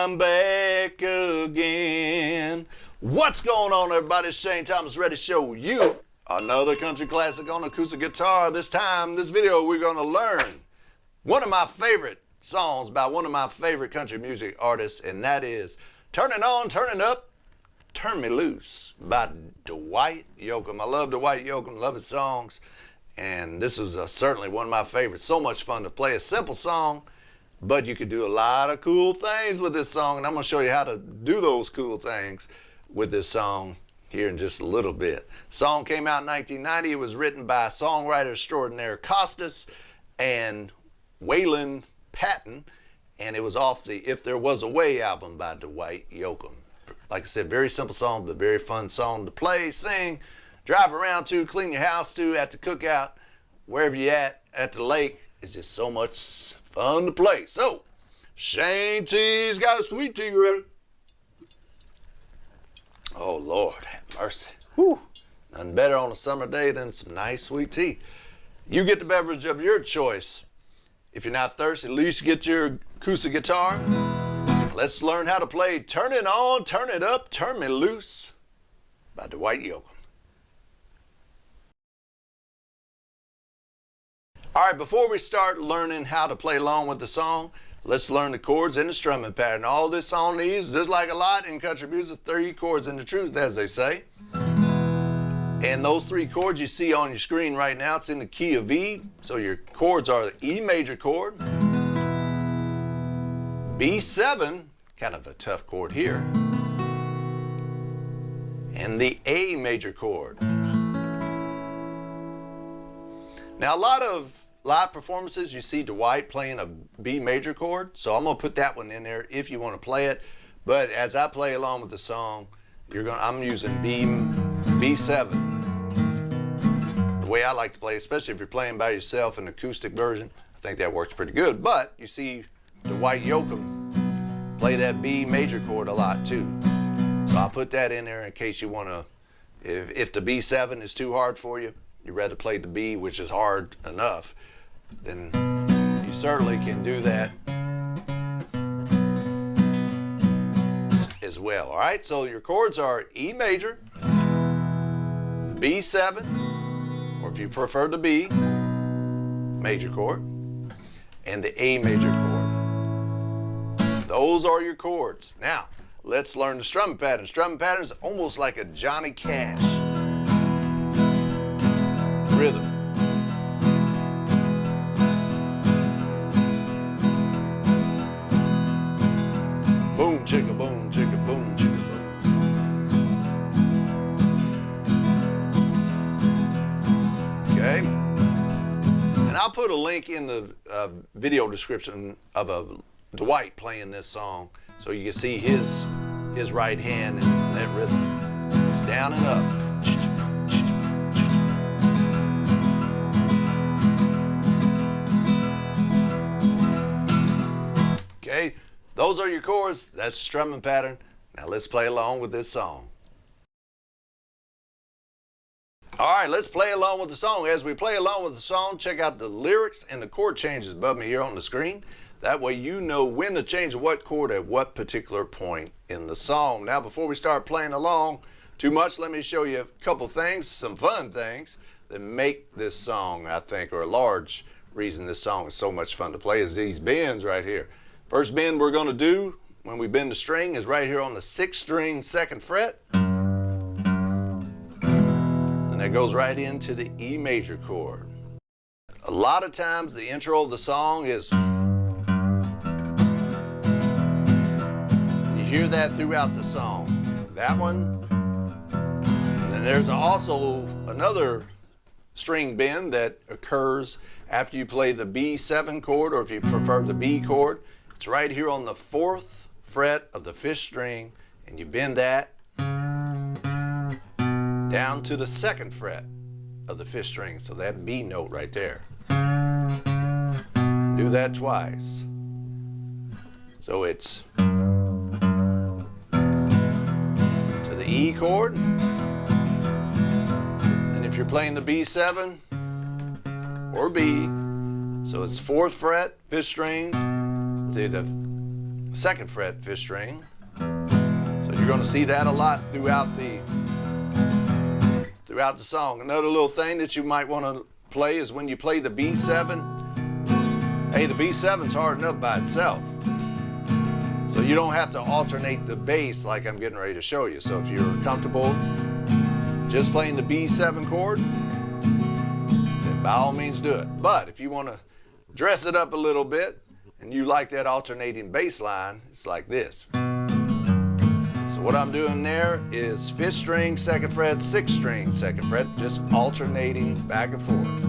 I'm back again. What's going on, everybody? It's Shane Thomas, ready to show you another country classic on acoustic guitar. This time, this video, we're going to learn one of my favorite songs by one of my favorite country music artists, and that is Turn It On, Turn It Up, Turn Me Loose by Dwight Yoakam. I love Dwight Yoakam, love his songs, and this is certainly one of my favorites. So much fun to play. A simple song, but you could do a lot of cool things with this song, and I'm going to show you how to do those cool things with this song here in just a little bit. The song came out in 1990. It was written by songwriter extraordinaire Kostas and Wayland Patton, and it was off the If There Was a Way album by Dwight Yoakam. Like I said, very simple song, but very fun song to play, sing, drive around to, clean your house to, at the cookout, wherever you at the lake. It's just so much fun to play. So, Shane T's got a sweet tea ready. Oh, Lord, have mercy. Whew. Nothing better on a summer day than some nice sweet tea. You get the beverage of your choice. If you're not thirsty, at least get your acoustic guitar. Let's learn how to play Turn It On, Turn It Up, Turn Me Loose by Dwight Yoakam. All right, before we start learning how to play along with the song, let's learn the chords and the strumming pattern. All this song needs, just like a lot in country music, 3 chords and the truth, as they say. And those 3 chords you see on your screen right now, it's in the key of E. So your chords are the E major chord, B7, kind of a tough chord here, and the A major chord. Now, a lot of live performances, you see Dwight playing a B major chord, so I'm going to put that one in there if you want to play it. But as I play along with the song, I'm using B7. The way I like to play, especially if you're playing by yourself, an acoustic version, I think that works pretty good. But you see Dwight Yoakam play that B major chord a lot too. So I'll put that in there in case you want to, if the B7 is too hard for you, you'd rather play the B, which is hard enough, then you certainly can do that as well. All right, so your chords are E major, B7, or if you prefer the B major chord, and the A major chord. Those are your chords. Now, let's learn the strumming pattern. Strumming pattern is almost like a Johnny Cash rhythm. Boom, chicka, boom, chicka, boom, chicka, boom. Okay? And I'll put a link in the video description of Dwight playing this song so you can see his right hand in that rhythm. It's down and up. Okay, those are your chords. That's the strumming pattern. Now let's play along with this song. All right, let's play along with the song. As we play along with the song, check out the lyrics and the chord changes above me here on the screen. That way you know when to change what chord at what particular point in the song. Now, before we start playing along too much, let me show you a couple things, some fun things that make this song, I think, or a large reason this song is so much fun to play, is these bends right here. First bend we're going to do when we bend the string is right here on the 6th string, 2nd fret. And that goes right into the E major chord. A lot of times the intro of the song is, you hear that throughout the song. That one. And then there's also another string bend that occurs after you play the B7 chord, or if you prefer the B chord. It's right here on the 4th fret of the 5th string, and you bend that down to the 2nd fret of the 5th string, so that B note right there. Do that twice. So it's to the E chord, and if you're playing the B7 or B, so it's 4th fret, 5th string, to the 2nd fret 5th string. So you're going to see that a lot throughout the song. Another little thing that you might want to play is when you play the B7. Hey, the B7's hard enough by itself. So you don't have to alternate the bass like I'm getting ready to show you. So if you're comfortable just playing the B7 chord, then by all means do it. But if you want to dress it up a little bit and you like that alternating bass line, it's like this. So what I'm doing there is 5th string, 2nd fret, 6th string, 2nd fret, just alternating back and forth.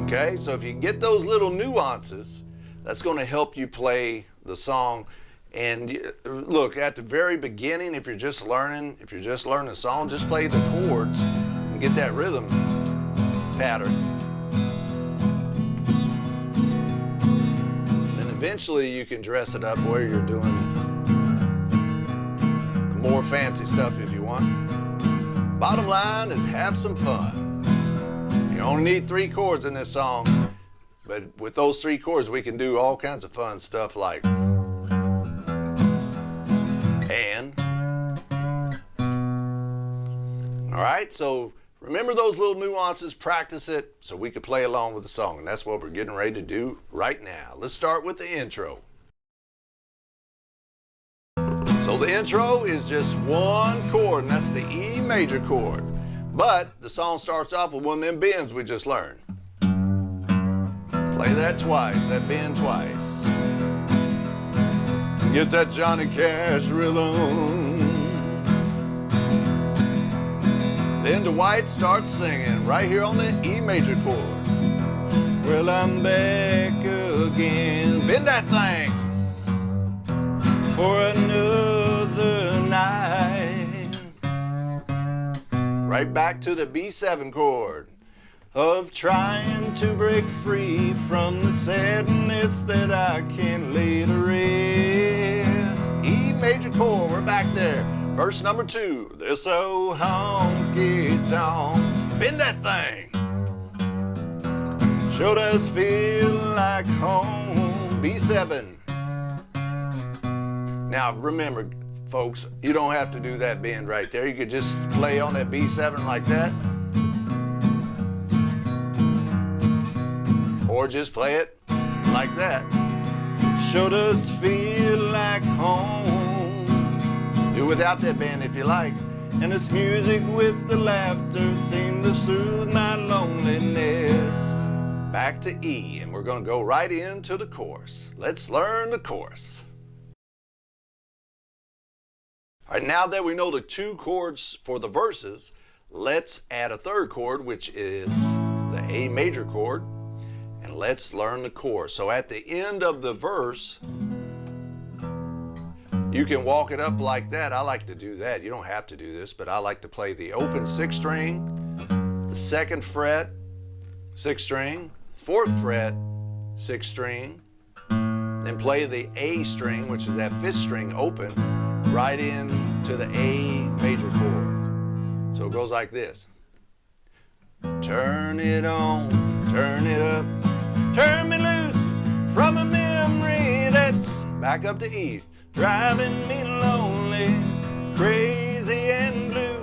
Okay, so if you get those little nuances, that's going to help you play the song. And look, at the very beginning, if you're just learning the song, just play the chords and get that rhythm pattern. Then eventually you can dress it up where you're doing the more fancy stuff if you want. Bottom line is have some fun. You only need 3 chords in this song, but with those 3 chords we can do all kinds of fun stuff like and. All right, so remember those little nuances, practice it so we can play along with the song, and that's what we're getting ready to do right now. Let's start with the intro. So the intro is just 1 chord, and that's the E major chord. But the song starts off with one of them bends we just learned. Play that twice, that bend twice. Get that Johnny Cash rhythm. Then Dwight starts singing right here on the E major chord. Well, I'm back again. Bend that thing. For another night. Right back to the B7 chord of trying to break free from the sadness that I can't lay to rest. E major chord, we're back there. Verse number 2. This old honky tonk. Bend that thing. Sure does feel like home. B7. Now remember, folks, you don't have to do that bend right there. You could just play on that B7 like that. Or just play it like that. Sure does feel like home. Do without that bend if you like. And this music with the laughter seemed to soothe my loneliness. Back to E, and we're going to go right into the chorus. Let's learn the chorus. All right, now that we know the 2 chords for the verses, let's add a 3rd chord, which is the A major chord, and let's learn the chorus. So at the end of the verse, you can walk it up like that. I like to do that. You don't have to do this, but I like to play the open 6th string, the 2nd fret, 6th string, 4th fret, 6th string, then play the A string, which is that 5th string open, right into the A major chord. So it goes like this. Turn it on, turn it up, turn me loose from a memory that's back up to E, driving me lonely, crazy and blue.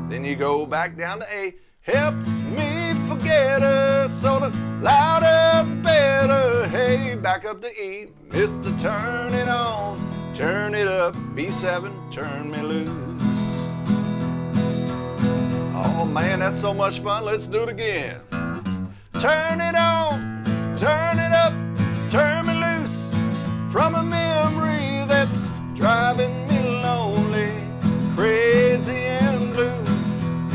Then you go back down to A, helps me forget her, so the louder the better. Hey, back up to E, Mr. Turn it on, turn it up, B7, turn me loose. Oh man, that's so much fun. Let's do it again. Turn it on, turn it up, turn me loose from a memory that's driving me lonely, crazy and blue.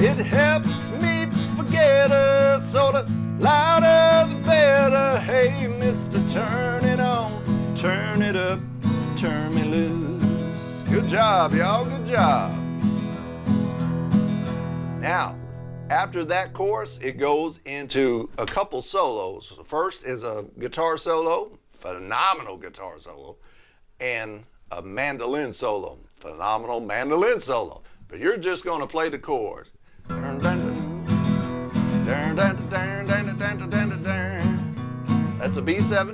It helps me forget her, so the louder the better. Hey, Mr. Turn it on, turn it up, turn me loose. Good job, y'all, good job. Now, after that chorus, it goes into a couple solos. The first is a guitar solo, phenomenal guitar solo, and a mandolin solo, phenomenal mandolin solo. But you're just going to play the chords. That's That's a B7.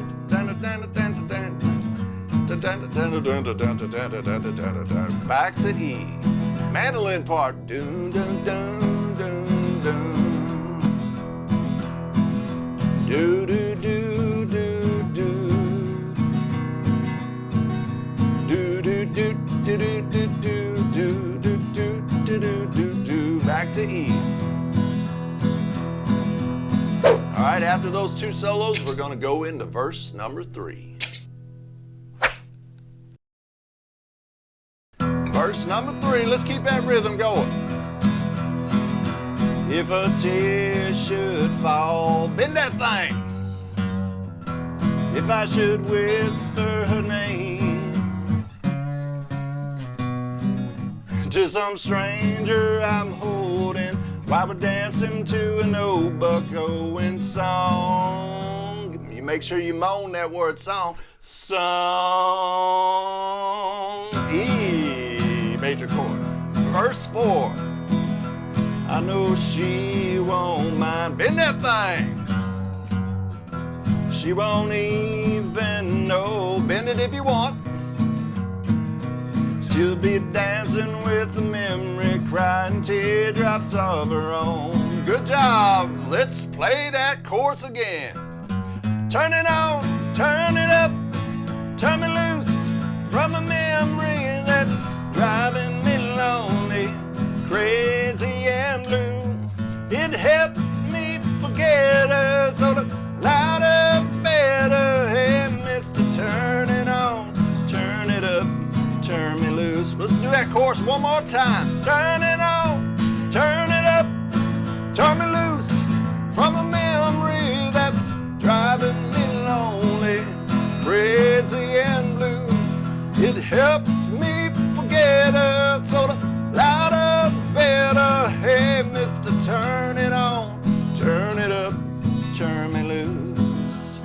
Back to E. Mandolin part. Dun, dun, dun, dun, dun. Do, do, do, do, do. Do, do, do, do, do, do, do, do, do, do, do, do, do. Back to E. All right, after those two solos, we're going to go into verse number 3. Verse number 3, let's keep that rhythm going. If a tear should fall, bend that thing. If I should whisper her name to some stranger I'm holding while we're dancing to an old Buck Owens song. You make sure you moan that word song. Song. E major chord. Verse 4. I know she won't mind. Bend that thing. She won't even know. Bend it if you want. She'll be dancing with a memory, crying teardrops of her own. Good job. Let's play that chorus again. Turn it on, turn it up, turn me loose from a memory that's driving me lonely, crazy and blue. It helps me forget her, so the louder the better. Hey, mister, turn it on, turn it up, turn me loose. Let's do that chorus one more time. Turn it on, turn it up, turn me loose from a memory that's driving me lonely, crazy and blue. It helps me forget her, so the louder the better. Hey, mister, turn it on, turn it up, turn me loose.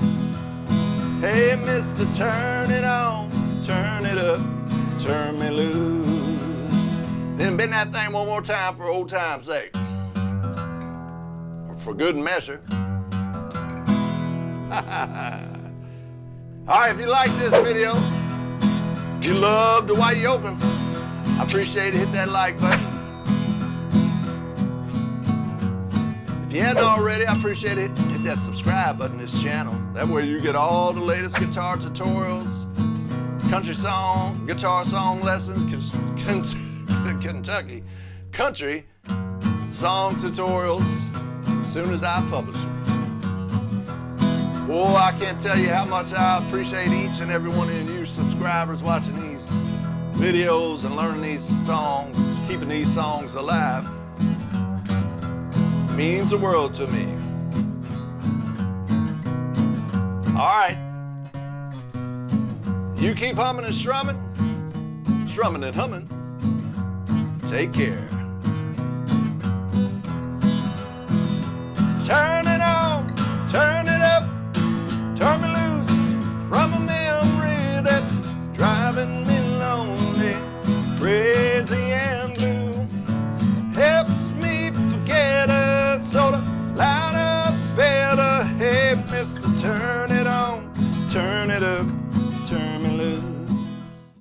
Hey, mister, turn it on, turn it up, turn me loose. Then bend that thing one more time for old time's sake. Or for good measure. Alright, if you like this video, if you love Dwight Yoakam, I appreciate it. Hit that like button. If you hadn't already, I appreciate it. Hit that subscribe button to this channel. That way you get all the latest guitar tutorials, country song, guitar song lessons, Kentucky country song tutorials as soon as I publish them. Boy, I can't tell you how much I appreciate each and every one of you subscribers watching these videos and learning these songs, keeping these songs alive. It means the world to me. All right. You keep humming and strumming and humming. Take care.